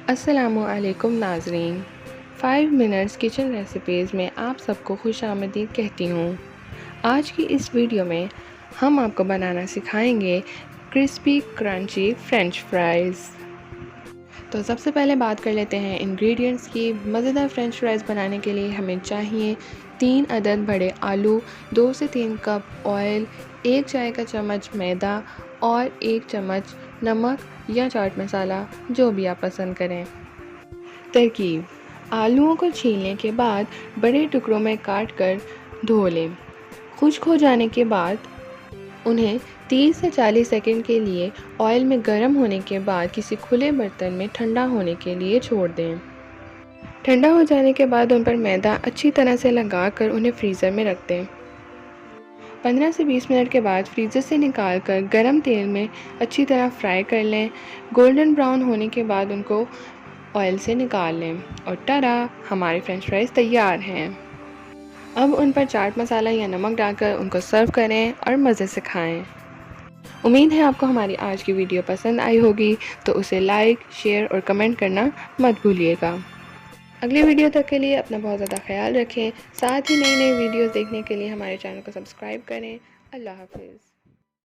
अस्सलामुअलैकुम नाज़रीन। 5 minutes kitchen recipes में आप सबको खुशामदीद कहती हूँ। आज की इस वीडियो में हम आपको बनाना सिखाएंगे क्रिस्पी क्रंची फ्रेंच फ्राइज़। तो सबसे पहले बात कर लेते हैं इंग्रेडिएंट्स की। मज़ेदार फ्रेंच फ्राइज़ बनाने के लिए हमें चाहिए 3 अदद बड़े आलू, 2 से 3 कप ऑयल, 1 चाय का चम्मच मैदा और 1 चम्मच नमक या चाट मसाला, जो भी आप पसंद करें। तरकीब: आलूओं को छीलने के बाद बड़े टुकड़ों में काट कर धो लें। खुश्क हो जाने के बाद उन्हें 30 से 40 सेकंड के लिए ऑयल में गर्म होने के बाद किसी खुले बर्तन में ठंडा होने के लिए छोड़ दें। ठंडा हो जाने के बाद उन पर मैदा अच्छी तरह से लगाकर उन्हें फ्रीज़र में रख दें। 15 से 20 मिनट के बाद फ्रीज़र से निकाल कर गर्म तेल में अच्छी तरह फ्राई कर लें। गोल्डन ब्राउन होने के बाद उनको ऑयल से निकाल लें और टरा, हमारे फ्रेंच फ्राइज़ तैयार हैं। अब उन पर चाट मसाला या नमक डालकर उनको सर्व करें और मज़े से खाएं। उम्मीद है आपको हमारी आज की वीडियो पसंद आई होगी, तो उसे लाइक, शेयर और कमेंट करना मत भूलिएगा। अगली वीडियो तक के लिए अपना बहुत ज़्यादा ख्याल रखें। साथ ही नई वीडियोज़ देखने के लिए हमारे चैनल को सब्सक्राइब करें। अल्लाह हाफ़िज़।